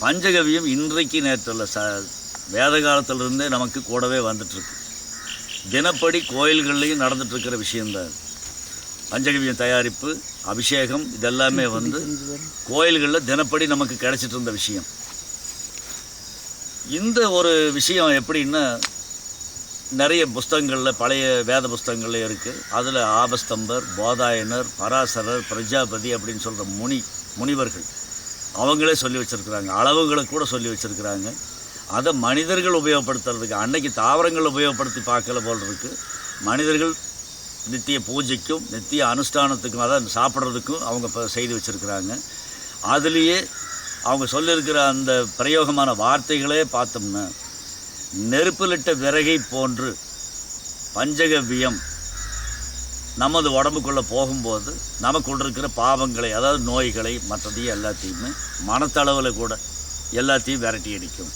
பஞ்சகவியம் இன்றைக்கு நேற்றுள்ள வேத காலத்திலிருந்தே நமக்கு கூடவே வந்துட்டுருக்கு. தினப்படி கோயில்கள்லேயும் நடந்துகிட்ருக்கிற விஷயந்தான். பஞ்சகவியம் தயாரிப்பு, அபிஷேகம் இதெல்லாமே வந்து கோயில்களில் தினப்படி நமக்கு கிடைச்சிட்டு இருந்த விஷயம். இந்த ஒரு விஷயம் எப்படின்னா, நிறைய புஸ்தகங்களில், பழைய வேத புஸ்தகங்கள்ல இருக்குது. அதில் ஆபஸ்தம்பர், போதாயனர், பராசரர், பிரஜாபதி அப்படின்னு சொல்கிற முனிவர்கள் அவங்களே சொல்லி வச்சுருக்குறாங்க. அளவுகளை கூட சொல்லி வச்சுருக்குறாங்க. அதை மனிதர்கள் உபயோகப்படுத்துறதுக்கு, அன்னைக்கு தாவரங்கள் உபயோகப்படுத்தி பார்க்கல போல் இருக்குது. மனிதர்கள் நித்திய பூஜைக்கும் நித்திய அனுஷ்டானத்துக்கும், அதாவது சாப்பிட்றதுக்கும் அவங்க இப்போ செய்து வச்சுருக்குறாங்க. அதுலேயே அவங்க சொல்லியிருக்கிற அந்த பிரயோகமான வார்த்தைகளே பார்த்தோம்னா, நெருப்பிலிட்ட விறகை போன்று பஞ்சகவியம் நமது உடம்புக்குள்ளே போகும்போது நமக்குள்ள இருக்கிற பாவங்களை, அதாவது நோய்களை, மற்றதையும் எல்லாத்தையுமே மனத்தளவில் கூட எல்லாத்தையும் விரட்டி அடிக்கும்,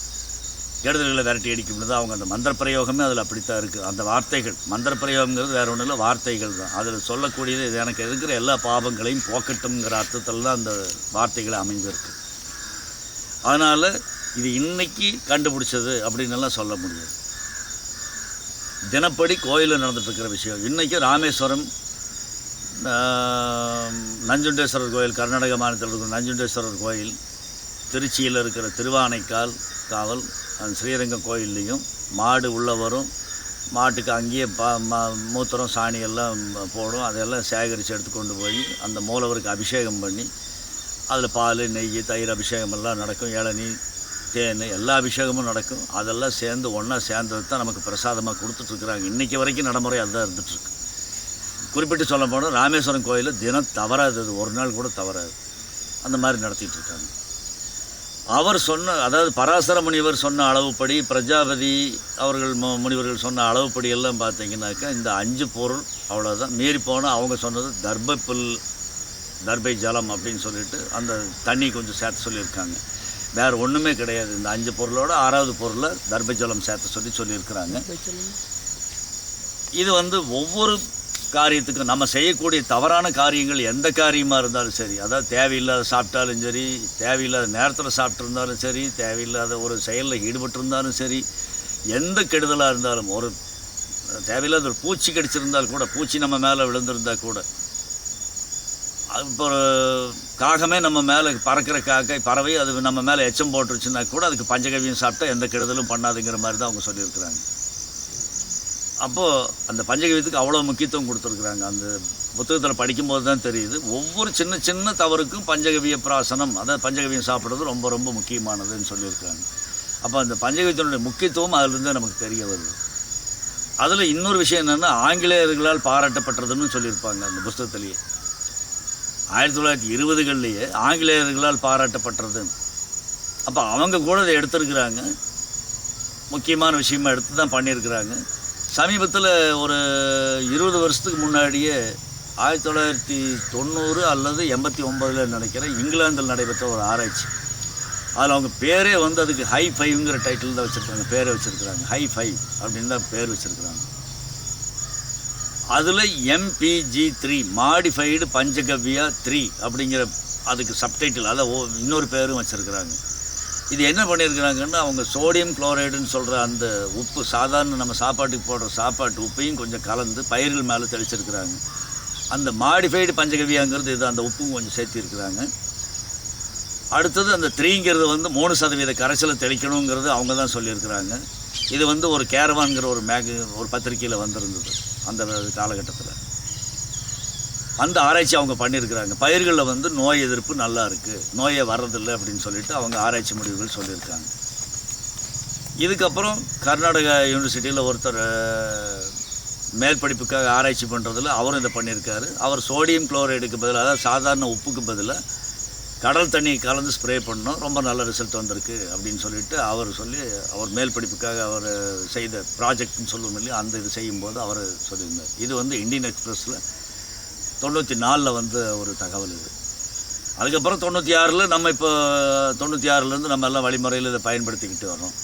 கெடுதல்களை விரட்டி அடிக்கும்னு தான் அவங்க அந்த மந்திர பிரயோகமே அதில் அப்படித்தான் இருக்குது. அந்த வார்த்தைகள், மந்திர பிரயோகங்கிறது வேறு ஒன்றும் இல்லை, வார்த்தைகள் தான். அதில் சொல்லக்கூடியது இது எனக்கு இருக்கிற எல்லா பாவங்களையும் போக்கட்டுங்கிற அர்த்தத்தில் தான் அந்த வார்த்தைகளை அமைந்திருக்கு. அதனால் இது இன்னைக்கு கண்டுபிடிச்சது அப்படின்னு எல்லாம் சொல்ல முடியாது. தினப்படி கோயிலில் நடந்துட்டுருக்கிற விஷயம். இன்றைக்கி ராமேஸ்வரம், நஞ்சுண்டேஸ்வரர் கோயில், கர்நாடக மாநிலத்தில் இருக்கிற நஞ்சுண்டேஸ்வரர் கோயில், திருச்சியில் இருக்கிற திருவானைக்கால் காவல், ஸ்ரீரங்கம் கோயில்லையும் மாடு உள்ள வரும், மாட்டுக்கு அங்கேயே மூத்திரம் சாணி எல்லாம் போடும், அதெல்லாம் சேகரித்து எடுத்துக்கொண்டு போய் அந்த மூலவருக்கு அபிஷேகம் பண்ணி அதில் பால், நெய், தயிர் அபிஷேகம் எல்லாம் நடக்கும். இளநீ, தேன், எல்லா அபிஷேகமும் நடக்கும். அதெல்லாம் சேர்ந்து ஒன்றா சேர்ந்தது தான் நமக்கு பிரசாதமாக கொடுத்துட்ருக்குறாங்க. இன்றைக்கி வரைக்கும் நடைமுறை அதுதான் இருந்துகிட்ருக்கு. குறிப்பிட்டு சொல்ல போனால் ராமேஸ்வரம் கோயிலில் தினம் தவறாது, அது ஒரு நாள் கூட தவறாது. அந்த மாதிரி நடத்திட்டுருக்காங்க. அவர் சொன்ன, அதாவது பராசர முனிவர் சொன்ன அளவுப்படி, பிரஜாபதி அவர்கள் முனிவர்கள் சொன்ன அளவுப்படி எல்லாம் பார்த்தீங்கன்னாக்கா இந்த 5 பொருள் அவ்வளோதான். மீறி போனால் அவங்க சொன்னது தர்பப்புல், தர்பை ஜலம் அப்படின்னு சொல்லிட்டு அந்த தண்ணி கொஞ்சம் சேர்த்து சொல்லியிருக்காங்க. வேறு ஒன்றுமே கிடையாது. இந்த 5 பொருளோட 6வது பொருளை தர்பை ஜலம் சேர்த்து சொல்லியிருக்கிறாங்க. இது வந்து ஒவ்வொரு காரியத்துக்கும், நம்ம செய்யக்கூடிய தவறான காரியங்கள் எந்த காரியமாக இருந்தாலும் சரி, அதாவது தேவையில்லாத சாப்பிட்டாலும் சரி, தேவையில்லாத நேரத்தில் சாப்பிட்ருந்தாலும் சரி, தேவையில்லாத ஒரு செயலில் ஈடுபட்டிருந்தாலும் சரி, எந்த கெடுதலாக இருந்தாலும், ஒரு தேவையில்லாத ஒரு பூச்சி கடிச்சிருந்தால் கூட, பூச்சி நம்ம மேலே விழுந்திருந்தால் கூட, இப்போ ஒரு காகமே நம்ம மேலே பறக்கிற பறவை அது நம்ம மேலே எச்சம் போட்டுருச்சுன்னா கூட அதுக்கு பஞ்சகவியம் சாப்பிட்டா எந்த கெடுதலும் பண்ணாதுங்கிற மாதிரி தான் அவங்க சொல்லியிருக்கிறாங்க. அப்போது அந்த பஞ்சகவியத்துக்கு அவ்வளோ முக்கியத்துவம் கொடுத்துருக்குறாங்க. அந்த புத்தகத்தில் படிக்கும்போது தான் தெரியுது, ஒவ்வொரு சின்ன சின்ன தவறுக்கும் பஞ்சகவிய பிராசனம், அதாவது பஞ்சகவியம் சாப்பிட்றது ரொம்ப ரொம்ப முக்கியமானதுன்னு சொல்லியிருக்காங்க. அப்போ அந்த பஞ்சகவியத்தினுடைய முக்கியத்துவம் அதிலிருந்தே நமக்கு தெரிய வருது. அதில் இன்னொரு விஷயம் என்னென்னா, ஆங்கிலேயர்களால் பாராட்டப்பட்டதுன்னு சொல்லியிருப்பாங்க அந்த புஸ்தகத்திலேயே. 1920களிலேயே ஆங்கிலேயர்களால் பாராட்டப்பட்டது. அப்போ அவங்க கூட அதை எடுத்துருக்குறாங்க, முக்கியமான விஷயமாக எடுத்து தான் பண்ணியிருக்கிறாங்க. சமீபத்தில் ஒரு 20 வருஷத்துக்கு முன்னாடியே 1990 அல்லது 89 நினைக்கிறேன், இங்கிலாந்தில் நடைபெற்ற ஒரு ஆராய்ச்சி. அதில் அவங்க பேரே வந்து அதுக்கு ஹை-5ங்கிற டைட்டில் தான் வச்சுருக்காங்க, பேரே வச்சுருக்குறாங்க. ஹை-5 அப்படின்னு தான் பேர் வச்சுருக்குறாங்க. அதில் MPG3 மாடிஃபைடு பஞ்சகவ்யா 3 அப்படிங்கிற அதுக்கு சப்டைட்டில், அதை இன்னொரு பேரும் வச்சுருக்குறாங்க. இது என்ன பண்ணியிருக்கிறாங்கன்னா, அவங்க சோடியம் குளோரைடுன்னு சொல்கிற அந்த உப்பு, சாதாரண நம்ம சாப்பாட்டுக்கு போடுற சாப்பாட்டு உப்பையும் கொஞ்சம் கலந்து பயிர்கள் மேலே தெளிச்சிருக்கிறாங்க. அந்த மாடிஃபைடு பஞ்சகவ்யாங்கிறது இது, அந்த உப்பும் கொஞ்சம் சேர்த்திருக்கிறாங்க. அடுத்தது அந்த 3ங்கிறது வந்து 3% கரைசலை தெளிக்கணுங்கிறது அவங்க தான் சொல்லியிருக்கிறாங்க. இது வந்து ஒரு கேரவான்கிற ஒரு பத்திரிக்கையில் வந்திருந்தது அந்த காலகட்டத்தில். அந்த ஆராய்ச்சி அவங்க பண்ணியிருக்கிறாங்க. பயிர்களில் வந்து நோய் எதிர்ப்பு நல்லா இருக்குது, நோயே வர்றதில்லை அப்படின்னு சொல்லிட்டு அவங்க ஆராய்ச்சி முடிவுகள் சொல்லியிருக்காங்க. இதுக்கப்புறம் கர்நாடகா யூனிவர்சிட்டியில் ஒருத்தர் மேல் படிப்புக்காக ஆராய்ச்சி பண்ணுறதுல அவரும் இதை பண்ணியிருக்காரு. அவர் சோடியம் குளோரைடுக்கு பதிலாக, அதாவது சாதாரண உப்புக்கு பதிலாக கடல் தண்ணி கலந்து ஸ்ப்ரே பண்ணோம், ரொம்ப நல்ல ரிசல்ட் வந்திருக்கு அப்படின்னு சொல்லிட்டு அவர் மேல் படிப்புக்காக அவர் செய்த ப்ராஜெக்ட்னு சொல்லுவோம் இல்லையா, அந்த இது செய்யும்போது அவர் சொல்லியிருந்தார். இது வந்து இந்தியன் எக்ஸ்பிரஸில் 94 வந்து ஒரு தகவல் இது. அதுக்கப்புறம் 96 நம்ம இப்போ 96லேருந்து நம்ம எல்லாம் வழிமுறையில் இதை பயன்படுத்திக்கிட்டு வரோம்.